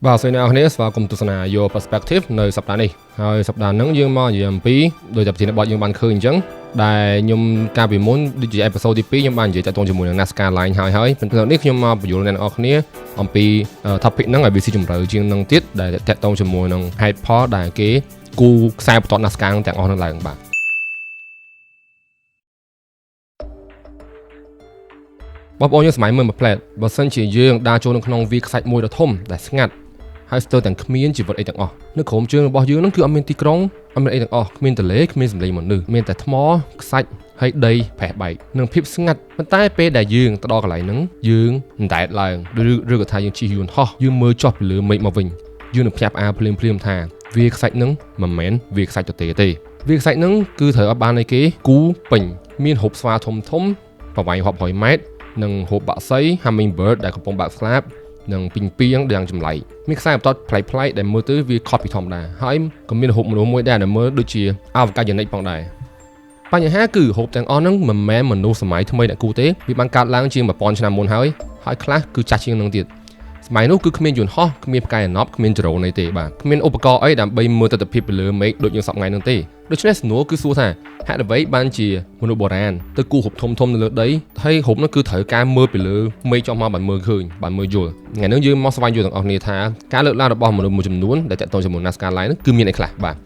បាទសូមអ្នកនរស្វាគមន៍ទស្សនា Your Perspective នៅសប្តាហ៍នេះហើយសប្តាហ៍ហ្នឹងយើងមកនិយាយអំពីដោយតែប្រធានបទយើងបានឃើញអញ្ចឹងដែលខ្ញុំកាលពីមុនដូចជាអេពីសូតទី2ខ្ញុំបាននិយាយតាក់ទងជាមួយនឹង NASCAR Line ហើយប៉ុន្តែនេះខ្ញុំមកបញ្យល់អ្នកនរគ្នាអំពី topic ហ្នឹងឲ្យវាស៊ីជម្រៅជាងនឹងទៀតដែលតាក់ទងជាមួយនឹង headផលដែលគេគូខ្សែបន្ទាត់ NASCAR ទាំងអស់ហ្នឹងឡើងបាទបងប្អូនយើងសម័យមើលមួយផ្លែតបើសិនជាយើងដើរចូលនៅក្នុងវាលខ្សាច់មួយដ៏ធំដែលស្ងាត់ហើយស្ទើរទាំងគ្មានជីវិតអីទាំងអស់នៅក្រោមជើងរបស់យើងហ្នឹងគឺអត់មានទីក្រុងអត់មានអីទាំងអស់គ្មានទន្លេគ្មានសម្លេងមនុស្សមានតែថ្មខ្សាច់ហើយដីប្រេះបែកនិងភាពស្ងាត់ប៉ុន្តែពេលដែលយើងទៅដល់កន្លែងហ្នឹងយើងអណ្ដែតឡើងឬក៏ថាយើងជិះយន្តហោះយើងមើលចុះពីលើមេឃមកវិញយើងនឹងភ្ញាក់ផ្អើលភ្លាមថាវាលខ្សាច់ហ្នឹងមិនមែនវាលខ្សាច់ទទេទេវាលខ្សាច់ហ្នឹងគឺត្រូវឲ្យបានឲ្យគេគូពេញមានហូបស្វាធំប្រវែងរាប់រយម៉ែត្រនិងហូបបក្សី Hummingbird ដែលកំពុងបើកស្លាបនិងពីងពីងដែលចម្លែកមានខ្សែបន្ទាត់ប្លែកៗដែលមើលទៅវាខុសពីធម្មតាហើយក៏មានហូបមនុស្សមួយដែរដែលមើលដូចជាអវកាយនិកផងដែរបញ្ហាគឺហូបទាំងអស់ហ្នឹងមិនមែនមនុស្សសម័យថ្មីអ្នកគូទេវាបានកើតឡើងជាង 1000 ឆ្នាំមុនហើយខ្លះគឺចាស់ជាងនឹងទៀតសម័យនោះគឺគ្មានយន្តហោះគ្មានផ្កាយអណប់គ្មានដ្រូនអីទេបាទគ្មានឧបករណ៍អីដើម្បីមើលទិដ្ឋភាពពីលើមេឃដូចយើងសពថ្ងៃហ្នឹងទេដូច្នេះសំណួរគឺសួរថាហេតុអ្វីបានជាមនុស្សបុរាណទៅគូហូបធំនៅលើដីហើយហូបនោះគឺត្រូវការមើលពីលើមេឃចុះមកបានមើលឃើញបានមើលយល់ថ្ងៃនេះយើងមកស្វែងយល់ទាំងអស់គ្នាថាការលើកឡើងរបស់មនុស្សមួយចំនួនដែលតាក់ទងជាមួយ NASCAR Line គឺមានអីខ្លះបាទ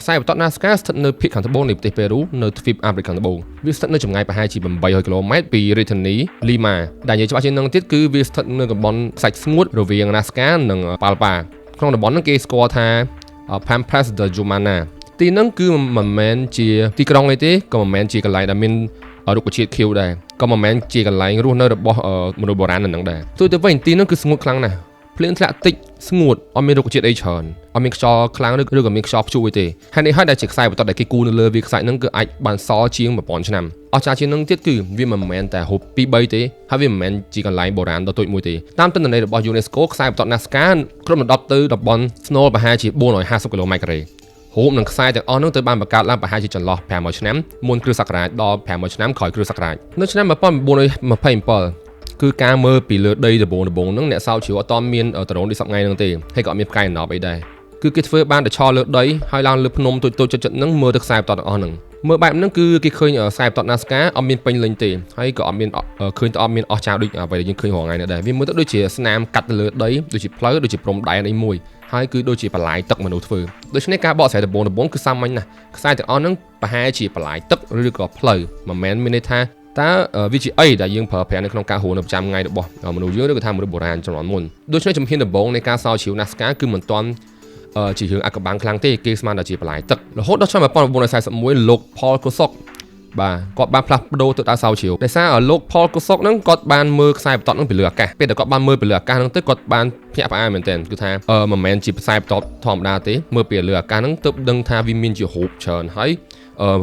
ខ្សែបន្ទាត់ NASCAR ស្ថិតនៅភាគខាងត្បូងនៃប្រទេសប៉េរូនៅទ្វីបអាហ្វ្រិកខាងត្បូងវាស្ថិតនៅចម្ងាយប្រហែលជា800គីឡូម៉ែត្រពីរាជធានី Lima ដែលនិយាយច្បាស់ជាងនឹងទៀតគឺវាស្ថិតនៅតំបន់ខ្សាច់ស្ងួតរវាង NASCAR និង Palpa ក្នុងតំបន់ហ្នឹងគេស្គាល់ថា Pampas de Jumana ទីហ្នឹងគឺមិនមែនជាទីក្រុងអីទេក៏មិនមែនជាកន្លែងដែលមានរុក្ខជាតិខៀវដែរក៏មិនមែនជាកន្លែងរស់នៅរបស់មនុស្សបុរាណនៅហ្នឹងដែរទោះទៅវិញទីហ្នឹងគឺស្ងួតខ្លាំងណាស់ភ្លៀងធ្លាក់តិចស្ងួតអត់មានរុក្ខជាតិអីច្រើនអត់មានខ្យល់ខ្លាំងឬក៏មានខ្យល់ព្យុះអីទេហើយនេះហើយដែលជាខ្សែបន្ទាត់ដែលគេគូនៅលើវាលខ្សាច់ហ្នឹងគឺអាចបានសល់ជាង 1000 ឆ្នាំអស្ចារ្យជាងនឹងទៀតគឺវាមិនមែនតែហូប2 3ទេហើយវាមិនមែនជាកន្លែងបុរាណដ៏ទូចមួយទេតាមទិន្នន័យរបស់ UNESCO ខ្សែបន្ទាត់ NASCAR គ្របដណ្ដប់ទៅតំបន់ Snow ប្រហែលជា450គីឡូម៉ែត្រការ៉េហូបនឹងខ្សែទាំងអស់នោះទៅបានបង្កើតឡើងប្រហែលជាចន្លោះ500ឆ្នាំមុនគ្រិស្តសករាជដល់500ឆ្នាំក្រោយគ្រិស្តសករាជនៅឆ្នាំ1927គឺការមើលពីលើដីដំបូងហ្នឹងអ្នកសោកជ្រាវអត់តមានដ្រូនដូចសប្តាហ៍ហ្នឹងទេហើយក៏អត់មានផ្កាយអណប់អីដែរគឺគេធ្វើបានតែឈរលើដីហើយឡើងលើភ្នំតូចៗចិត្តហ្នឹងមើលទៅខ្សែបន្ទាត់ទាំងអស់ហ្នឹងមើលបែបហ្នឹងគឺគេឃើញខ្សែបន្ទាត់ NASCAR អត់មានពេញលេញទេហើយក៏អត់មានឃើញទៅអត់មានអស្ចារ្យដូចអ្វីដែលយើងឃើញរាល់ថ្ងៃនេះដែរវាមើលទៅដូចជាស្នាមកាត់ទៅលើដីដូចជាផ្លូវដូចជាព្រំដែនអីមួយហើយគឺដូចជាបន្លាយទឹកមនុស្សធ្វើដូច្នេះការបកស្រាយដំបូងគឺសាមញ្ញណាស់ខ្សែទាំងអស់ហ្នឹងប្រហែលជាបន្លាយទឹកឬក៏ផ្លូវមិនមែនមានន័យថាតើវាជាអីដែលយើងប្រើប្រាស់នៅក្នុងការហួរនៅប្រចាំថ្ងៃរបស់មនុស្សយើងឬក៏ថាមនុស្សបុរាណជំនាន់មុនដូច្នេះជំហានដំបូងនៃការស្រាវជ្រាវ NASCAR គឺមិនទាន់ជារឿងអាក់កបាំងខ្លាំងទេគេស្មានតែជាបន្លាយទឹករហូតដល់ឆ្នាំ1941លោក Paul Kosok បាទគាត់បានផ្លាស់ប្ដូរទៅដល់ស្រាវជ្រាវដោយសារលោក Paul Kosok ហ្នឹងគាត់បានមើលខ្សែបន្ទាត់ហ្នឹងពីលើអាកាសពេលដែលគាត់បានមើលពីលើអាកាសហ្នឹងទៅគាត់បានភ្ញាក់ផ្អើលមែនទែនគឺថាមិនមែនជាខ្សែបន្ទាត់ធម្មតាទេមើលពីលើអាកាសហ្នឹងទើបដឹងថាវាមានជារូបច្រើនហើយ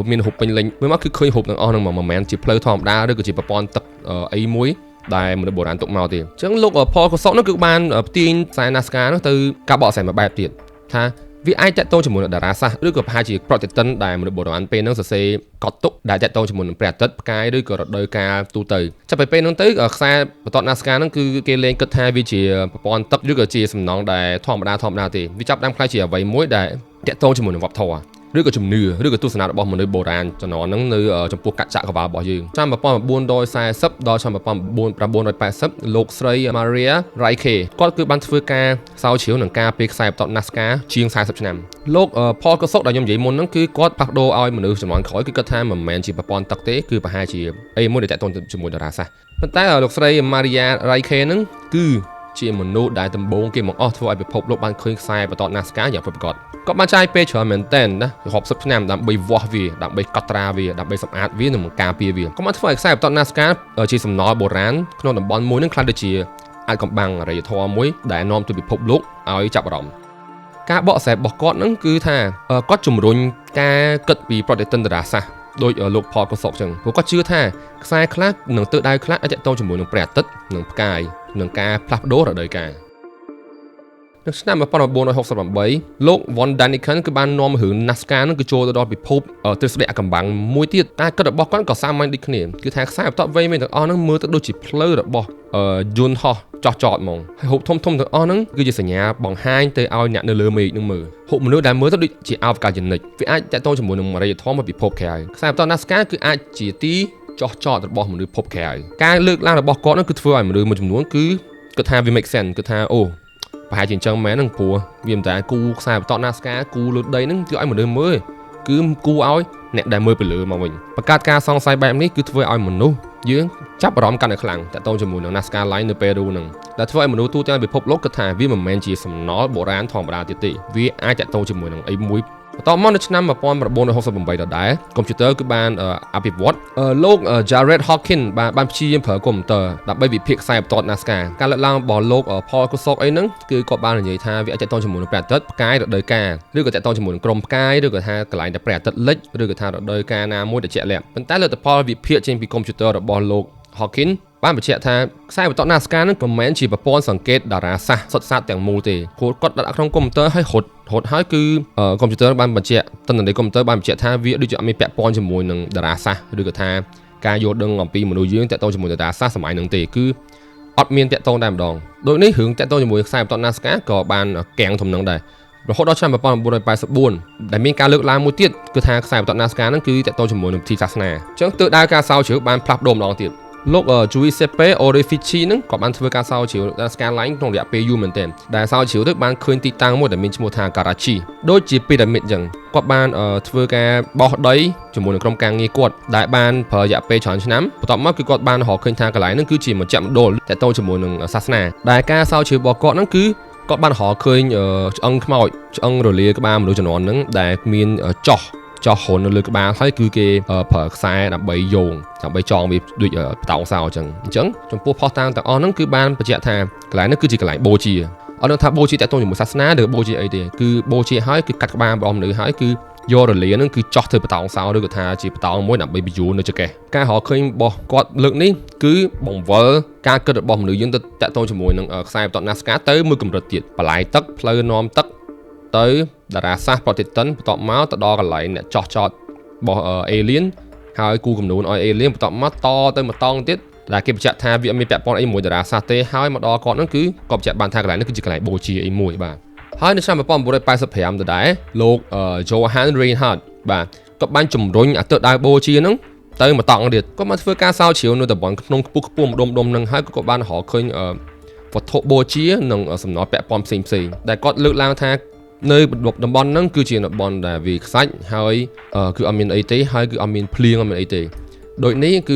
មានហូបពេញលេញមើលមកគឺឃើញហូបទាំងអស់ហ្នឹងមិនមែនជាផ្លូវធម្មតាឬក៏ជាប្រព័ន្ធទឹកអីមួយដែលមនុស្សបុរាណទុកមកទេអញ្ចឹងលោក Paul Kosok នោះគឺបានទាញខ្សែ NASCAR នោះទៅការបកស្រាយមួយបែបទៀតថាវាអាចតាក់ទងជាមួយនឹងតារាសាស្ត្រឬក៏ប្រហែលជាប្រតិទិនដែលមនុស្សបុរាណពេលហ្នឹងសរសេរកត់ទុកដែលតាក់ទងជាមួយនឹងព្រះអាទិត្យផ្កាយឬក៏រដូវកាលទូទៅចាប់ពីពេលហ្នឹងទៅខ្សែបន្ទាត់ NASCAR ហ្នឹងគឺគេលែងគិតថាវាជាប្រព័ន្ធទឹកឬក៏ជាសំណង់ដែលធម្មតាទេវាចាប់ដើមខ្លាយជាអ្វីមួយដែលតាក់ទងជាមួយនឹងវប្បធម៌ឬក៏ជំនឿឬក៏ទស្សនៈរបស់មនុស្សបុរាណជំនាន់ហ្នឹងនៅចំពោះកច្ចៈកវ៉ាល់របស់យើងឆ្នាំ1940ដល់ឆ្នាំ1980លោកស្រី Maria Raike គាត់គឺបានធ្វើការស្រាវជ្រាវនឹងការពេលខ្សែបន្ទាត់ NASCAR ជាង40ឆ្នាំលោក Paul Kosok ដែលខ្ញុំនិយាយមុនហ្នឹងគឺគាត់ផ្លាស់ប្ដូរឲ្យមនុស្សជំនាន់ក្រោយគឺគាត់ថាមិនមែនជាប្រព័ន្ធទឹកទេគឺប្រហែលជាអីមួយដែលតាក់ទងជាមួយតារាសាស្ត្រប៉ុន្តែលោកស្រី Maria Raike ហ្នឹងគឺជាមនុស្សដែលដំបូងគេមកអស់ធ្វើឲ្យពិភពលោកបានឃើញខ្សែបន្ទាត់ NASCAR យ៉ាងពិតប្រាកដគាត់បានចាយពេលច្រើនមែនទែនណារាប់សិបឆ្នាំដើម្បីវាស់វាដើម្បីកត់ត្រាវាដើម្បីសម្អាតវានិងបង្ការពារវាគាត់បានធ្វើឲ្យខ្សែបន្ទាត់ NASCAR ជាសំណល់បុរាណក្នុងតំបន់មួយនឹងខ្លះដូចជាអាចកំបាំងអរិយធម៌មួយដែលនាំទៅពិភពលោកឲ្យចាប់អារម្មណ៍ការបកស្រាយរបស់គាត់ហ្នឹងគឺថាគាត់ជំរុញការគិតពីប្រតិទិនតារាសាស្ត្រដោយលោក Paul Kosok ចឹងព្រោះគាត់ជឿថាខ្សែខ្លះនឹងទិសដៅខ្លះអាចតាក់ទងជាមួយនឹងព្រះអាទិត្យនិងផ្កាយនិងការផ្លាស់ប្ដូររដូវកាលនៅឆ្នាំ1968លោក Von Daniken គឺបាននាំរឿង NASCAR នឹងគឺចូលទៅដល់ពិភពទ្រឹស្ដីអាកំបាំងមួយទៀតតែគិតរបស់គាត់ក៏សាមញ្ញដូចគ្នាគឺថាខ្សែបន្ទាត់វែងៗទាំងអស់ហ្នឹងមើលទៅដូចជាផ្លូវរបស់យន្តហោះ ចោះចតហ្មងហើយហូបធំទាំងអស់ហ្នឹងគឺជាសញ្ញាបង្ហាញទៅឲ្យអ្នកនៅលើមេឃនឹងមើលហូបមនុស្សដែលមើលទៅដូចជាអវកាសចនិចវាអាចតាក់ទងជាមួយនឹងអរិយធម៌ពីពិភពក្រៅខ្សែបន្ទាត់ Nazca គឺអាចជាទីចោះចតរបស់មនុស្សភពក្រៅការលើកឡើងរបស់គាត់ហ្នឹងគឺធ្វើឲ្យមនុស្សមួយចំនួនគឺគាត់ថាវា make sense គាត់ថាអូប្រហែលជាអញ្ចឹងមែនហ្នឹងព្រោះវាមិនតែគូខ្សែបន្ទាត់ Nazca គូលើដីហ្នឹងគឺឲ្យមនុស្សមើលគឺគូឲ្យអ្នកដែលមើលពីលើមកវិញបង្កើតការសង្ស័យបែបនេះគឺធ្វើឲ្យមនុស្សយើងចាប់អារម្មណ៍កាន់តែខ្លាំងតាក់ទងជាមួយនឹង Nazca Line នៅពេលហ្នឹងដែលធ្វើឲ្យមនុស្សទូទាំងពិភពលោកគិតថាវាមិនមែនជាសំណល់បុរាណធម្មតាទៀតទេវាអាចតាក់ទងជាមួយនឹងអីមួយបន្តមកនៅឆ្នាំ1968ដដែលកុំព្យូទ័រគឺបានអភិវឌ្ឍលោក Jared Hawkins បានព្យាយាមប្រើកុំព្យូទ័រដើម្បីវិភាគខ្សែបន្ទាត់ Nazca ការលើកឡើងរបស់លោក Paul Kosok អីហ្នឹងគឺគាត់បាននិយាយថាវាអាចតាក់ទងជាមួយនឹងព្រះអាទិត្យផ្កាយរដូវកាលឬក៏តាក់ទងជាមួយនឹងក្រុមផ្កាយឬក៏ថាកន្លែងដែលព្រះអាទិត្យលិចឬក៏ថារដូវកាលណាមួយដែលជាក់លាក់ប៉ុន្តែលទ្ធផលវិភាគចេញពីកុំព្យូទ័ររបស់លោក Hawkins បានបញ្ជាក់ថាខ្សែបន្ទាត់ Nazca នឹងមិនមែនជាប្រព័ន្ធសង្កេតតារាសាស្ត្រសុទ្ធសាធទាំងមូលទេព្រោះគាត់ដាក់ក្នុងកុំព្យូទ័រឲ្យរត់ហើយគឺកុំព្យូទ័របានបញ្ជាក់ទិន្នន័យកុំព្យូទ័របានបញ្ជាក់ថាវាដូចជាអត់មានពាក់ព័ន្ធជាមួយនឹងតារាសាស្ត្រឬក៏ថាការយល់ដឹងអំពីមនុស្សយើងតាក់ទងជាមួយតារាសាស្ត្រសម័យហ្នឹងទេគឺអត់មានតាក់ទងតែម្ដងដូចនេះរឿងតាក់ទងជាមួយខ្សែបន្ទាត់ Nazca ក៏បានកាំងធំនឹងដែររហូតដល់ឆ្នាំ1984ដែលមានការលើកឡើងមួយទៀតគឺថាខ្សែបន្ទាត់ Nazca ហ្នឹងគឺតាក់ទងជាមួយនឹងពិធីសាសនាអញ្ចឹងទើបដើរការស្រាវជ្រាវបានផ្លាស់ប្ដូរម្ដងទៀតលោក Giuseppe Orefici ហ្នឹងក៏បានធ្វើការស្រាវជ្រាវ Nazca Line ក្នុងរយៈពេលយូរមែនទែនដែលស្រាវជ្រាវទៅបានឃើញទីតាំងមួយដែលមានឈ្មោះថា Karachi ដូចជាពីរ៉ាមីតអញ្ចឹងគាត់បានធ្វើការបោះដីជាមួយនឹងក្រុមការងារគាត់ដែលបានប្រើរយៈពេលច្រើនឆ្នាំបន្ទាប់មកគឺគាត់បានរកឃើញថាកន្លែងហ្នឹងគឺជាមជ្ឈមណ្ឌលតាក់ទងជាមួយនឹងសាសនាដែលការស្រាវជ្រាវរបស់គាត់ហ្នឹងគឺគាត់បានរកឃើញឆ្អឹងខ្មោចឆ្អឹងរលាក្បាលមនុស្សជំនាន់ហ្នឹងដែលមានចោះហុននៅលើក្បាលហើយគឺគេប្រើខ្សែដើម្បីយោងដើម្បីចងវាដូចបតោងសោអញ្ចឹងចំពោះផុសតាងទាំងអស់ហ្នឹងគឺបានបញ្ជាក់ថាកន្លែងហ្នឹងគឺជាកន្លែងបូជាអត់ដឹងថាបូជាតទៅជាមួយសាសនាឬបូជាអីទេគឺបូជាហើយគឺកាត់ក្បាលរបស់មនុស្សហើយគឺយករលាហ្នឹងគឺចោះធ្វើបតោងសោឬក៏ថាជាបតោងមួយដើម្បីបញ្យូរនៅចកេះការរកឃើញរបស់គាត់លើកនេះគឺបង្វិលការគិតរបស់មនុស្សយើងទៅតាក់ទងជាមួយនឹងខ្សែបន្ទាត់ Nazca ទៅមួយកម្រិតទៀតបន្លាយទឹកផ្លូវនាំទឹកទៅតារាសាស្ត្រប្រតិទិនបន្ទាប់មកទៅដល់កន្លែងអ្នកចោះចតរបស់អេលៀនហើយគូកំនួនឲ្យអេលៀនបន្ទាប់មកតទៅមកតង់ទៀតដែលគេបញ្ជាក់ថាវាអត់មានពាក់ព័ន្ធអីមួយតារាសាស្ត្រទេហើយមកដល់គាត់ហ្នឹងគឺគាត់បញ្ជាក់បានថាកន្លែងនេះគឺជាកន្លែងបូជាអីមួយបាទហើយនៅឆ្នាំ1985ដដែលលោក Johann Reinhardt បាទគាត់បានជំរុញអាទិត្យដើរបូជាហ្នឹងទៅមកតង់ទៀតគាត់បានធ្វើការស្រាវជ្រាវនៅតំបន់ក្នុងខ្ពស់ម្ដុំហ្នឹងហើយគាត់បានរកឃើញវត្ថុបូជានិងសំណល់ពាក់ព័ន្ធផ្សេងដែលគាត់លើកឡើងថានៅតំបន់ហ្នឹងគឺជាតំបន់ដែលវាខ្សាច់ហើយគឺអត់មានអីទេហើយគឺអត់មានភ្លៀងអត់មានអីទេដូចនេះគ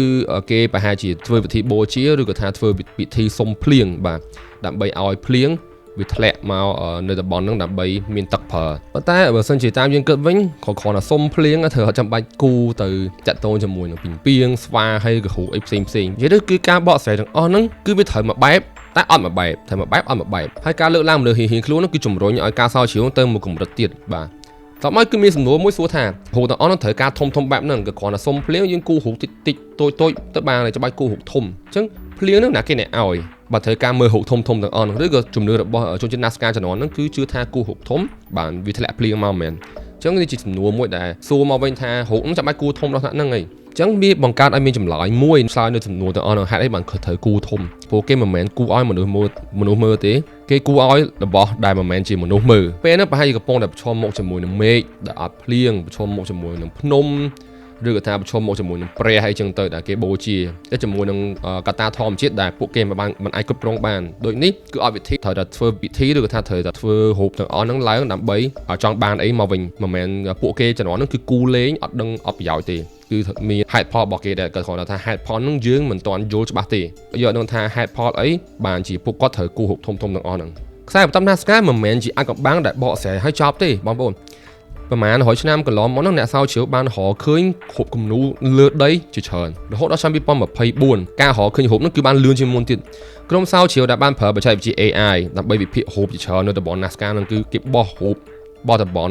ឺគេប្រហែលជាធ្វើពិធីបូជាឬក៏ថាធ្វើពិធីសុំភ្លៀងបាទដើម្បីឲ្យភ្លៀងវាធ្លាក់មកនៅតំបន់ហ្នឹងដើម្បីមានទឹកប្រើប៉ុន្តែបើសិនជាតាមយើងគិតវិញគ្រាន់តែសុំភ្លៀងត្រូវអត់ចាំបាច់គូទៅចាក់តូនជាមួយនឹងពីងពីងស្វាហើយក៏រូបអីផ្សេងនិយាយទៅគឺការបកស្រាយទាំងអស់ហ្នឹងគឺវាត្រូវមកបែបតែអត់មួយបែបតែមួយបែបអត់មួយបែបហើយការលើកឡើងមនុស្សហ៊ានខ្លួននោះគឺជំរុញឲ្យការស្រាវជ្រាវទៅមួយកម្រិតទៀតបាទតោះមកគឺមានសំណួរមួយសួរថារូបទាំងអស់នោះត្រូវការធំបែបហ្នឹងក៏គ្រាន់តែសុំភ្លៀងយើងគូរូបតិចតូចទៅបានតែច្បាច់គូរូបធំអញ្ចឹងភ្លៀងហ្នឹងណាគេអ្នកឲ្យបើត្រូវការមើលរូបធំទាំងអស់នោះឬក៏ជំនឿរបស់ជនជាតិ Nazca ជំនាន់ហ្នឹងគឺជឿថាគូរូបធំបានវាធ្លាក់ភ្លៀងមកមែនអញ្ចឹងនេះជាសំណួរមួយដែលសួរមកវិញថារូបហ្នឹងចាំបាច់គូធំដល់ថ្នាក់ហ្នឹងអីអញ្ចឹងវាបង្កើតឲ្យមានចម្លើយមួយឆ្លើយនៅសំណួរទាំងអស់នោះហេតុអីបានត្រូវគូធំព្រោះគេមិនមែនគូឲ្យមនុស្សមើលទេគេគូឲ្យរបស់ដែលមិនមែនជាមនុស្សមើលពេលហ្នឹងប្រហែលជាកំពុងតែប្រឈមមុខជាមួយនឹងមេឃដែលអត់ភ្លៀងប្រឈមមុខជាមួយនឹងភ្នំឬក៏ថាប្រឈមមុខជាមួយនឹងព្រះអីចឹងទៅដែលគេបូជាតែជាមួយនឹងកត្តាធម្មជាតិដែលពួកគេមិនអាចគ្រប់គ្រងបានដូចនេះគឺអត់វិធីត្រូវតែធ្វើពិធីឬក៏ថាត្រូវតែធ្វើរូបទាំងអស់ហ្នឹងឡើងដើម្បីឲ្យចង់បានអីមកវិញមិនមែនពួកគេជំនាន់ហ្នឹងគឺគូលេងអត់ដឹងអត់ប្រយោជន៍ទេគឺមានហេតុផលរបស់គេដែលគាត់គាត់ថាហេតុផលហ្នឹងយើងមិនទាន់យល់ច្បាស់ទេយកដឹងថាហេតុផលអីបានជាពួកគាត់ត្រូវគូរូបធំទាំងអស់ហ្នឹងខ្សែបន្ទាត់ Nazca មិនមែនជាអាថ៌កំបាំងដែលបកស្រាយឲ្យចប់ទេបងប្អូនប្រហែល100ឆ្នាំកន្លងមកហ្នឹងអ្នកស្រាវជ្រាវបានរកឃើញរូបគំនូរលើដីជាច្រើនរហូតដល់ឆ្នាំ2024ការរកឃើញរូបហ្នឹងគឺបានលឿនជាងមុនទៀតក្រុមស្រាវជ្រាវដែលបានប្រើបច្ចេកវិទ្យា AI ដើម្បីវិភាគរូបជាច្រើននៅតំបន់ Nazca ហ្នឹងគឺគេបោះរូបបោះតំបន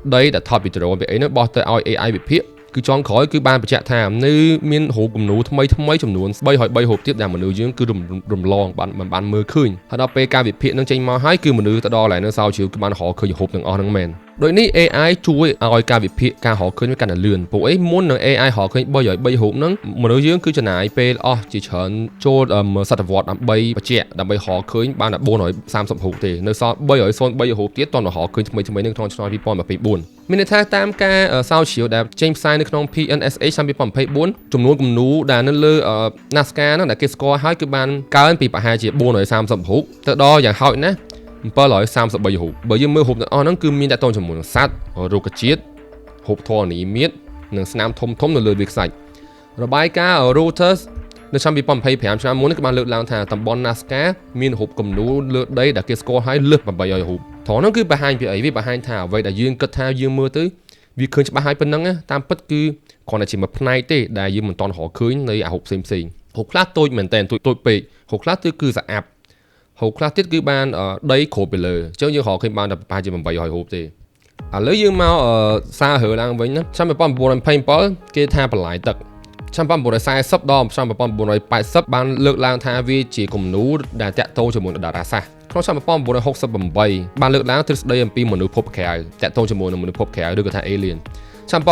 ់ដីដែលថតពីដ្រូនពីអីហ្នឹងបោះទៅឲ្យ AI វិភាគគឺចុងក្រោយគឺបានបញ្ជាក់ថានៅមានរូបគំនូរថ្មីចំនួន303រូបទៀតដែលមនុស្សយើងគឺរំលងបានមើលឃើញហើយដល់ពេលការវិភាគនឹងចេញមកហើយគឺមនុស្សទៅដល់កន្លែងហ្នឹងស្រាវជ្រាវគឺបានរកឃើញរូបទាំងអស់ហ្នឹងមែន ដោយនេះ AI ជួយឲ្យការវិភាគការរកឃើញវាកាន់តែលឿនពួកអីមុននឹង AI រកឃើញ300 3រូបហ្នឹងមនុស្សយើងគឺចំណាយពេលអស់ជាច្រើនចូលសតវត្សដើម្បីបញ្ជាក់ដើម្បីរកឃើញបានតែ430រូបទេនៅសល់303រូបទៀតតន់រកឃើញថ្មីៗនៅក្នុងឆ្នាំ2024មានន័យថាតាមការស្រាវជ្រាវដែលចេញផ្សាយនៅក្នុង PNAS ឆ្នាំ2024ចំនួនគំនូរដែលនៅលើ NASCAR ហ្នឹងដែលគេស្គាល់ហើយគឺបានកើនពីប្រហែលជា430រូបទៅដល់យ៉ាងហោចណាស់733រូបបើយើងមើលរូបទាំងអស់ហ្នឹងគឺមានតែតងជាមួយនឹងសត្វរុក្ខជាតិរូបធរណីមាត្រនិងស្នាមធំៗនៅលើវាខ្សាច់របាយការណ៍ Reuters នៅឆ្នាំ2025ឆ្នាំមុននេះក៏បានលើកឡើងថាតំបន់ NASCAR មានរូបគំនូរលើដីដែលគេស្គាល់ហើយលើស800រូបត្រង់ហ្នឹងគឺបង្ហាញពីអីវាបង្ហាញថាអ្វីដែលយើងគិតថាយើងមើលទៅវាឃើញច្បាស់ហើយប៉ុណ្ណឹងតាមពិតគឺគ្រាន់តែជាមួយផ្នែកទេដែលយើងមិនទាន់រកឃើញនៅអារូបផ្សេងរូបខ្លះតូចមែនតើតូចពេករូបខ្លះគឺស្អាប់រូបខ្លះទៀតគឺបានដីគ្របពីលើអញ្ចឹងយើងរកឃើញបានតែប្រហែលជា800រូបទេឥឡូវយើងមកសាររើឡើងវិញណាឆ្នាំ1927គេថាបន្លាយទឹកឆ្នាំ1940ដល់ឆ្នាំ1980បានលើកឡើងថាវាជាគំនូរដែលតាក់ទងជាមួយនឹងតារាសាស្ត្រក្នុងឆ្នាំ1968បានលើកឡើងទ្រឹស្ដីអំពីមនុស្សភពក្រៅតាក់ទងជាមួយនឹងមនុស្សភពក្រៅឬក៏ថា alien ឆ្នាំ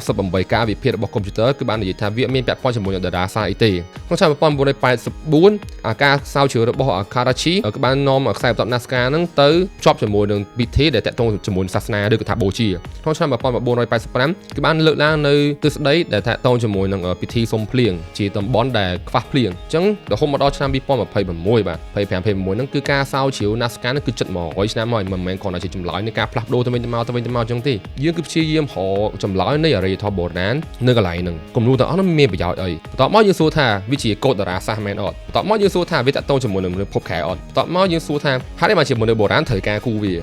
1968ការវិភាគរបស់កុំព្យូទ័រគឺបាននិយាយថាវាមានពាក់ព័ន្ធជាមួយនឹងតារាសាស្ត្រអីទេក្នុងឆ្នាំ1984ការស្រាវជ្រាវរបស់ Karachi ក៏បាននាំខ្សែបន្ទាត់ NASCAR ហ្នឹងទៅភ្ជាប់ជាមួយនឹងពិធីដែលតាក់ទងជាមួយសាសនាឬក៏ថាបូជាក្នុងឆ្នាំ1985គឺបានលើកឡើងនៅទ្រឹស្ដីដែលតាក់ទងជាមួយនឹងពិធីសុំភ្លៀងជាតំបន់ដែលខ្វះភ្លៀងអញ្ចឹងរហូតមកដល់ឆ្នាំ2026បាទ25ហ្នឹងគឺការស្រាវជ្រាវ NASCAR ហ្នឹងគឺជិត100ឆ្នាំហើយមិនមែនគ្រាន់តែជាចម្លើយនៃការផ្លាស់ប្ដូរទៅវិញទៅមកអញ្ចឹងទេយើងគឺព្យាយាមរកចម្លើយនៃអរិយធម៌បុរាណនៅកន្លែងហ្នឹងគំនូរទាំងអស់នោះមានប្រយោជន៍អីបន្ទាប់មកយើងសួរថាវាជាកោដតារាសាស្ត្រមែនអត់បន្ទាប់មកយើងសួរថាវាតកតងជាមួយនឹងភពខែអត់បន្ទាប់មកយើងសួរថាហេតុអីបានជាមនុស្សបុរាណត្រូវការគូវា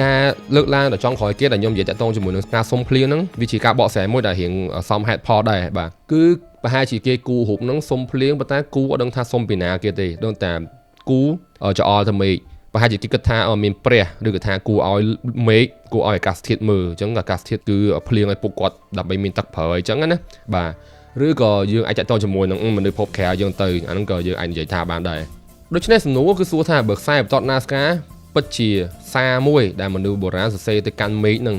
ការលើកឡើងដល់ចុងក្រោយគេដែលខ្ញុំនិយាយតកតងជាមួយនឹងការសុំភ្លៀងហ្នឹងវាជាការបកស្រាយមួយដែលរៀងសមហេតុផលដែរបាទគឺប្រហែលជាគេគូរូបហ្នឹងសុំភ្លៀងប៉ុន្តែគូអត់ដឹងថាសុំពីណាគេទេដឹងតែគូចអល់ទៅមេឃប្រហែលជាគេគិតថាមានព្រះឬក៏ថាគូឲ្យមេឃគូឲ្យអាកាសធាតុមើលអញ្ចឹងអាកាសធាតុគឺភ្លៀងឲ្យពួកគាត់ដើម្បីមានទឹកប្រើអញ្ចឹងណាបាទឬក៏យើងអាចតតជាមួយនឹងមនុស្សភពក្រៅយើងទៅអាហ្នឹងក៏យើងអាចនិយាយថាបានដែរដូច្នេះសំណួរគឺសួរថាបើខ្សែបន្ទាត់ NASCAR ពិតជាសារមួយដែលមនុស្សបុរាណសរសេរទៅកាន់មេឃហ្នឹង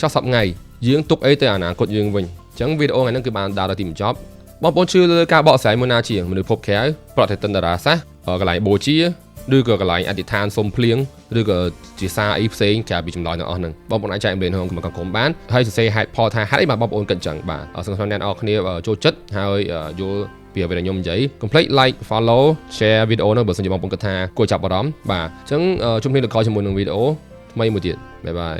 ចោះសប្ថ្ងៃយើងទុកអីទៅអនាគតយើងវិញអញ្ចឹងវីដេអូថ្ងៃហ្នឹងគឺបានដល់ទីបញ្ចប់បងប្អូនជឿលើការបកស្រាយមួយណាជាមនុស្សភពក្រៅប្រតិទិនតារាសាស្ត្រកន្លែងបូជាឬក៏កន្លែងអធិដ្ឋានសុំភ្លៀងឬក៏ជាសារអីផ្សេងក្រៅពីចម្លើយទាំងអស់ហ្នឹងបងប្អូនអាចចែករំលែកក្នុងក្រុមបានហើយសរសេរហេតុផលថាហេតុអីបានបងប្អូនគិតអញ្ចឹងបាទសង្ឃឹមអ្នកនរគ្នាចូលចិត្តហើយយល់ពីអ្វីដែលខ្ញុំនិយាយ complete like follow share វីដេអូហ្នឹងបើសិនជាបងប្អូនគិតថាគួរចាប់អារម្មណ៍បាទអញ្ចឹងជួបគ្នានៅក្រោយជាមួយនឹងវីដេអូថ្មីមួយទៀតបាយបាយ